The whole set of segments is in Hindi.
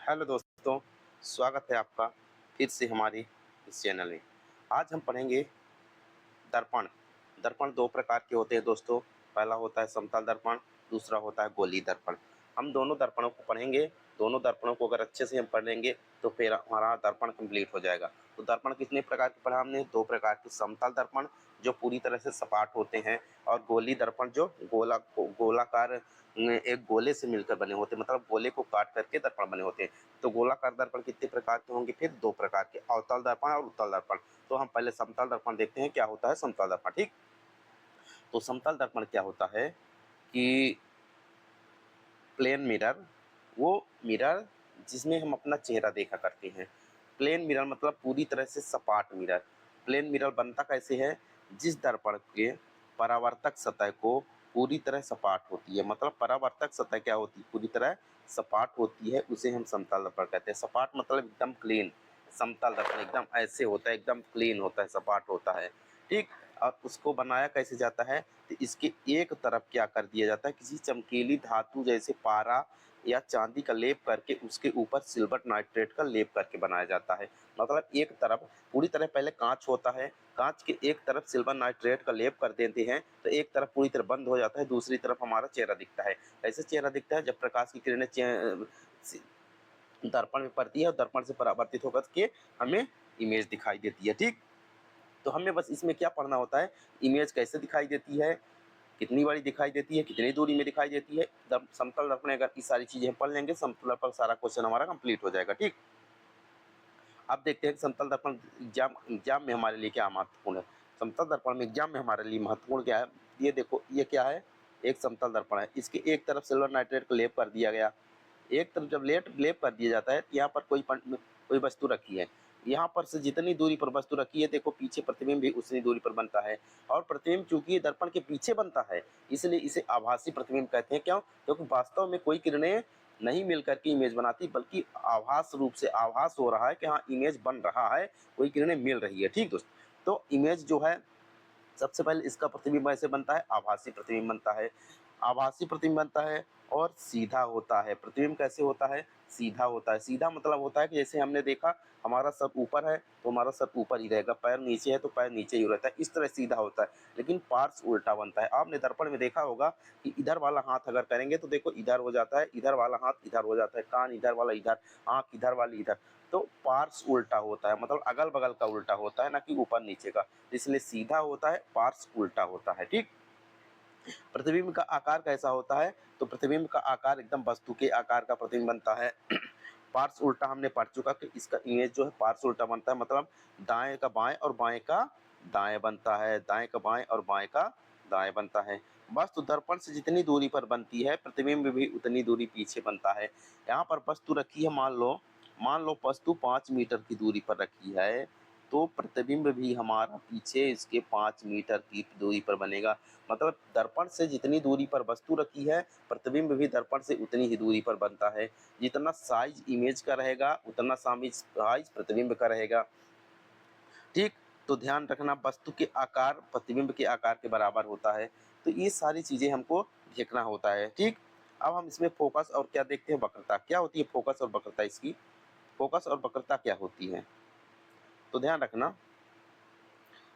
हेलो दोस्तों, स्वागत है आपका फिर से हमारे इस चैनल में। आज हम पढ़ेंगे दर्पण। दर्पण दो प्रकार के होते हैं दोस्तों। पहला होता है समतल दर्पण, दूसरा होता है गोलीय दर्पण। हम दोनों दर्पणों को पढ़ेंगे। दोनों दर्पणों को अगर अच्छे से हम पढ़ लेंगे तो फिर हमारा दर्पण कंप्लीट हो जाएगा। तो दर्पण कितने प्रकार के पढ़ा हमने? दो प्रकार के, समतल दर्पण जो पूरी तरह से सपाट होते हैं, और गोलीय दर्पण जो गोलाकार एक गोले से मिलकर बने होते हैं, मतलब गोले को काट करके दर्पण बने होते हैं। तो गोलाकार दर्पण कितने प्रकार के होंगे? फिर दो प्रकार के, अवतल दर्पण और उत्तल दर्पण। तो हम पहले समतल दर्पण देखते हैं क्या होता है समतल दर्पण। ठीक, तो समतल दर्पण क्या होता है कि प्लेन मिरर, वो मिरर जिसमें हम अपना चेहरा देखा करते हैं। प्लेन मिरर मतलब पूरी तरह से सपाट मिरर। प्लेन मिरर बनता कैसे है? जिस दर्पण के परावर्तक सतह को पूरी तरह सपाट होती है, मतलब परावर्तक सतह क्या होती है? पूरी तरह सपाट होती है, उसे हम समतल दर्पण कहते हैं। सपाट मतलब एकदम क्लीन। समतल दर्पण एकदम ऐसे होता है, एकदम क्लीन होता है, सपाट होता है। ठीक, और उसको बनाया कैसे जाता है? तो इसके एक तरफ क्या कर दिया जाता है, किसी चमकीली धातु जैसे पारा या चांदी का लेप करके उसके ऊपर सिल्वर नाइट्रेट का लेप करके बनाया जाता है। मतलब एक तरफ पूरी तरह पहले कांच होता है, कांच के एक तरफ सिल्वर नाइट्रेट का लेप कर देते हैं तो एक तरफ पूरी तरह बंद हो जाता है, दूसरी तरफ हमारा चेहरा दिखता है। ऐसे चेहरा दिखता है जब प्रकाश की किरणें दर्पण में पड़ती है और दर्पण से परावर्तित होकर के हमें इमेज दिखाई देती है। ठीक, तो हमें बस इसमें क्या पढ़ना होता है, इमेज कैसे दिखाई देती है, कितनी बड़ी दिखाई देती है, कितनी दूरी में दिखाई देती है। समतल दर्पण अगर ये सारी चीजें हम पढ़ लेंगे, समतल दर्पण सारा क्वेश्चन हमारा कंप्लीट हो जाएगा। ठीक, अब देखते हैं कि समतल दर्पण एग्जाम एग्जाम में हमारे लिए क्या महत्वपूर्ण है। समतल दर्पण में एग्जाम में हमारे लिए महत्वपूर्ण क्या है, ये देखो, ये क्या है, एक समतल दर्पण है। इसके एक तरफ सिल्वर नाइट्रेट को लेप कर दिया गया। एक तरफ जब लेप कर दिया जाता है, यहाँ पर कोई वस्तु रखी है। यहाँ पर से जितनी दूरी पर वस्तु रखी है, देखो पीछे प्रतिबिंब भी उतनी दूरी पर बनता है। और प्रतिबिंब चूंकि ये दर्पण के पीछे बनता है, इसलिए इसे आभासी प्रतिबिंब कहते हैं। क्यों? क्योंकि वास्तव में कोई किरणें नहीं मिलकर के इमेज बनाती, बल्कि आभास रूप से आभास हो रहा है कि हाँ इमेज बन रहा है, कोई किरणें मिल रही है। ठीक दोस्त, तो इमेज जो है सबसे पहले इसका प्रतिबिंब ऐसे बनता है, आभासी प्रतिबिंब बनता है। आभासी प्रतिबिंब बनता है और सीधा होता है। प्रतिबिंब कैसे होता है? सीधा होता है। सीधा मतलब होता है कि जैसे हमने देखा, हमारा सर ऊपर है तो हमारा सर ऊपर ही रहेगा, पैर नीचे है तो पैर नीचे ही रहता है, इस तरह सीधा होता है। लेकिन पार्श्व उल्टा बनता है। आपने दर्पण में देखा होगा कि इधर वाला हाथ अगर करेंगे तो देखो इधर हो जाता है, इधर वाला हाथ इधर हो जाता है, कान इधर वाला इधर, आंख इधर वाली इधर। तो पार्श्व उल्टा होता है, मतलब अगल बगल का उल्टा होता है, ना कि ऊपर नीचे का। इसलिए सीधा होता है, पार्श्व उल्टा होता है। ठीक, प्रतिबिंब का आकार कैसा होता है? तो प्रतिबिंब का आकार एकदम वस्तु के आकार का प्रतिबिंब बनता है। पार्श्व उल्टा हमने पढ़ चुका कि इसका इमेज जो है पार्श्व उल्टा बनता है, मतलब दाएं का बाएं और बाएं का दाएं बनता है, दाएं का बाएं और बाएं का दाएं बनता है। वस्तु दर्पण से जितनी दूरी पर बनती है, प्रतिबिंब भी उतनी दूरी पीछे बनता है। यहाँ पर वस्तु रखी है, मान लो वस्तु 5 मीटर की दूरी पर रखी है, तो प्रतिबिंब भी हमारा पीछे इसके 5 मीटर की दूरी पर बनेगा। मतलब दर्पण से जितनी दूरी पर वस्तु रखी है, प्रतिबिंब भी दर्पण से उतनी ही दूरी पर बनता है। जितना साइज इमेज का रहेगा, उतना साइज प्रतिबिंब का रहेगा। ठीक, तो ध्यान रखना, वस्तु के आकार प्रतिबिंब के आकार के बराबर होता है। तो ये सारी चीजें हमको देखना होता है। ठीक, अब हम इसमें फोकस और क्या देखते हैं, वक्रता। क्या होती है फोकस और वक्रता? इसकी फोकस और वक्रता क्या होती है, तो ध्यान रखना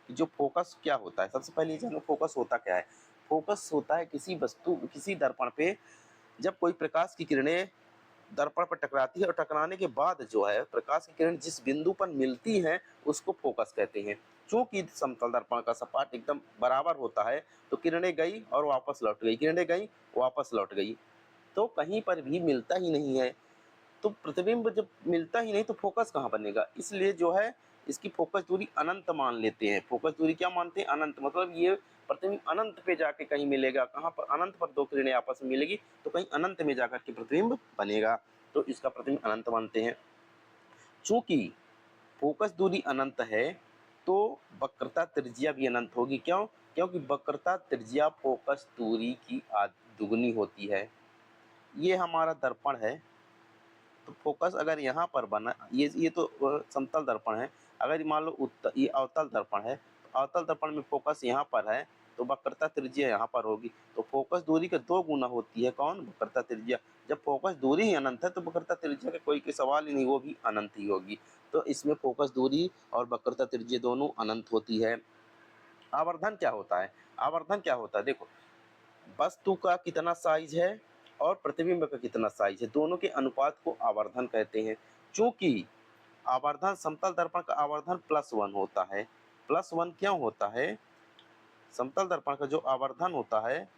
कि जो फोकस क्या होता है। सबसे पहले ये जानो फोकस होता क्या है। फोकस होता है किसी वस्तु, किसी दर्पण पे जब कोई प्रकाश की किरणें दर्पण पर टकराती है, और टकराने के बाद जो है प्रकाश की किरण जिस बिंदु पर मिलती हैं, उसको फोकस कहते हैं। चूंकि समतल दर्पण का सपाट एकदम बराबर होता है, तो किरणें गई और वापस लौट गई, किरणें गई वापस लौट गई, तो कहीं पर भी मिलता ही नहीं है। तो प्रतिबिंब जब मिलता ही नहीं तो फोकस कहाँ बनेगा? इसलिए जो है इसकी फोकस दूरी अनंत मान लेते हैं। फोकस दूरी क्या मानते हैं? अनंत। मतलब ये प्रतिबिंब अनंत पे जाके कहीं मिलेगा। कहाँ पर? अनंत पर दो किरणें आपस में मिलेगी तो कहीं अनंत में जाकर के प्रतिबिंब बनेगा, तो इसका प्रतिबिंब अनंत मानते हैं। चूंकि फोकस दूरी अनंत है तो वक्रता त्रिज्या भी अनंत होगी। क्यों? क्योंकि वक्रता त्रिज्या फोकस दूरी की दुगनी होती है। ये हमारा दर्पण है, तो फोकस अगर यहाँ पर बना, ये तो समतल दर्पण है। अगर मान लो ये अवतल दर्पण है, तो अवतल दर्पण में फोकस यहाँ पर है, तो वक्रता त्रिज्या यहाँ पर होगी। तो फोकस दूरी के 2 गुना होती है कौन? वक्रता त्रिज्या। जब फोकस दूरी ही अनंत है तो वक्रता त्रिज्या का कोई सवाल ही नहीं, वो भी अनंत ही होगी। तो इसमें फोकस दूरी और वक्रता त्रिज्या दोनों अनंत होती है। आवर्धन क्या होता है? आवर्धन क्या होता है? देखो, वस्तु का कितना साइज है और प्रतिबिंब का कितना साइज है, दोनों के अनुपात को आवर्धन कहते हैं। चूंकि आवर्धन, समतल दर्पण का आवर्धन +1 होता है। +1 क्यों होता है? समतल दर्पण का जो आवर्धन होता है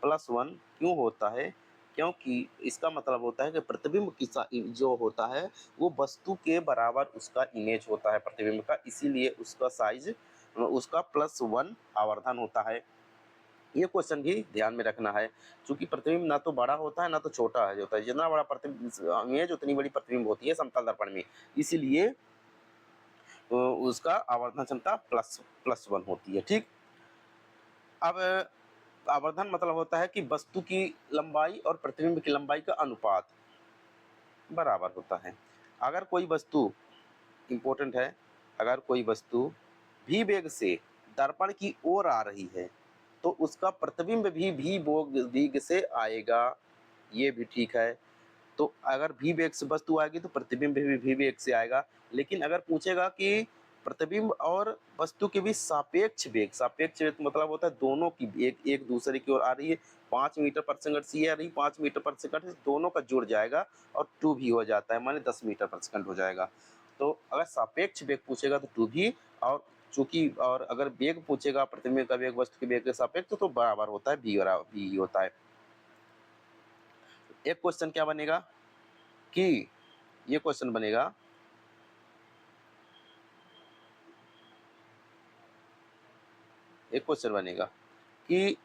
+1 क्यों होता है? क्योंकि इसका मतलब होता है कि प्रतिबिंब की जो होता है वो वस्तु के बराबर उसका इमेज होता है प्रतिबिंब का, इसीलिए उसका साइज, उसका +1 आवर्धन होता है। ये क्वेश्चन भी ध्यान में रखना है, क्योंकि प्रतिबिंब ना तो बड़ा होता है ना तो छोटा है होता है। जितना बड़ा प्रतिबिंब इमेज उतनी बड़ी प्रतिबिंब होती है समतल दर्पण में, इसीलिए उसका आवर्धन क्षमता +1 होती है। ठीक, अब आवर्धन मतलब होता है कि वस्तु की लंबाई और प्रतिबिंब की लंबाई का अनुपात बराबर होता है। अगर कोई वस्तु, इम्पोर्टेंट है, अगर कोई वस्तु भी वेग से दर्पण की ओर आ रही है तो उसका प्रतिबिंब भी वेग से आएगा, ये भी ठीक है। तो अगर भी वेग से वस्तु आएगी तो प्रतिबिंब भी वेग से आएगा। लेकिन अगर पूछेगा कि प्रतिबिंब और वस्तु के बीच सापेक्ष वेग मतलब होता है दोनों की एक दूसरे की ओर आ रही है, 5 मीटर पर सेकंड सी आ रही, 5 मीटर पर सेकंड, दोनों का जुड़ जाएगा और 2 भी हो जाता है, माने 10 मीटर पर सेकंड हो जाएगा। तो अगर सापेक्ष वेग पूछेगा तो 2 भी, और चूंकि और अगर वेग पूछेगा प्रतिबिंब का वेग वस्तु के वेग के सापेक्ष तो बराबर होता है भी होता है। एक क्वेश्चन क्या बनेगा कि ये क्वेश्चन बनेगा कि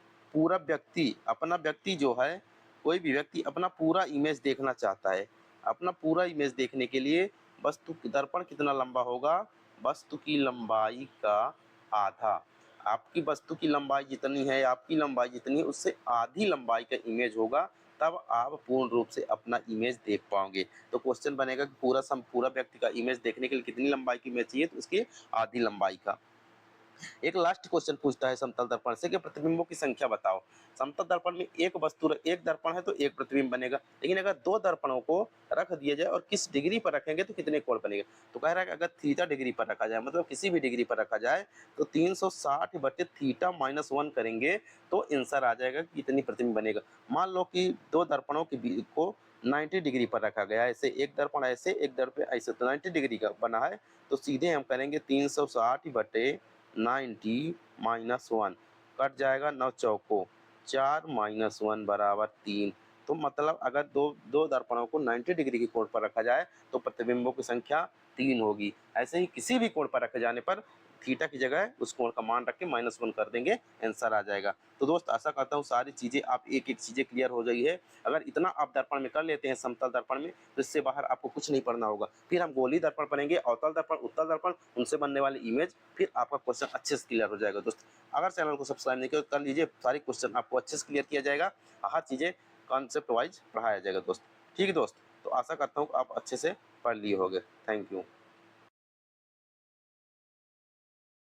अपना व्यक्ति जो है, कोई भी व्यक्ति अपना पूरा इमेज देखना चाहता है। अपना पूरा इमेज देखने के लिए वस्तु दर्पण कितना लंबा होगा? वस्तु की लंबाई का आधा। आपकी वस्तु की लंबाई जितनी है, आपकी लंबाई जितनी है, उससे आधी लंबाई का इमेज होगा, तब आप पूर्ण रूप से अपना इमेज देख पाओगे। तो क्वेश्चन बनेगा कि पूरा व्यक्ति का इमेज देखने के लिए कितनी लंबाई की इमेज चाहिए? तो उसकी आधी लंबाई का। एक लास्ट क्वेश्चन पूछता है समतल दर्पण से कि प्रतिबिंबों की संख्या बताओ। समतल दर्पण में एक दर्पण है तो एक प्रतिबिंब बनेगा, लेकिन अगर 2 दर्पणों को रख दिया जाए और किस डिग्री पर रखेंगे तो कितने कोण बनेगा? तो कह रहा है कि अगर थीटा डिग्री पर रखा जाए, मतलब किसी भी डिग्री पर रखा जाए, तो 360/θ-1 करेंगे तो आंसर आ जाएगा कि कितनी प्रतिबिंब बनेगा। मान लो कि 2 दर्पणों के बीच को 90 डिग्री पर रखा गया है, ऐसे एक दर्पण ऐसे, तो 90 डिग्री का बना है, तो सीधे हम करेंगे 360/90 - 1, कट जाएगा 9 चौको 4 - 1 बराबर 3। तो मतलब अगर दो दर्पणों को 90 डिग्री के कोण पर रखा जाए तो प्रतिबिंबों की संख्या 3 होगी। ऐसे ही किसी भी कोण पर रखे जाने पर थीटा की जगह उस कोण का मान रख के -1 कर देंगे, आंसर आ जाएगा। तो दोस्त आशा करता हूँ सारी चीज़ें आप एक-एक चीज़ें क्लियर हो गई है। अगर इतना आप दर्पण में कर लेते हैं समतल दर्पण में, तो इससे बाहर आपको कुछ नहीं पढ़ना होगा। फिर हम गोलीय दर्पण पढ़ेंगे, अवतल दर्पण, उत्तल दर्पण, उनसे बनने वाली इमेज, फिर आपका क्वेश्चन अच्छे से क्लियर हो जाएगा दोस्त। अगर चैनल को सब्सक्राइब नहीं किया तो कर लीजिए, सारी क्वेश्चन आपको अच्छे से क्लियर किया जाएगा, हर चीज़ें कॉन्सेप्ट वाइज पढ़ाया जाएगा दोस्त। ठीक है दोस्त, तो आशा करता हूँ आप अच्छे से पढ़ लिए होंगे। Thank you.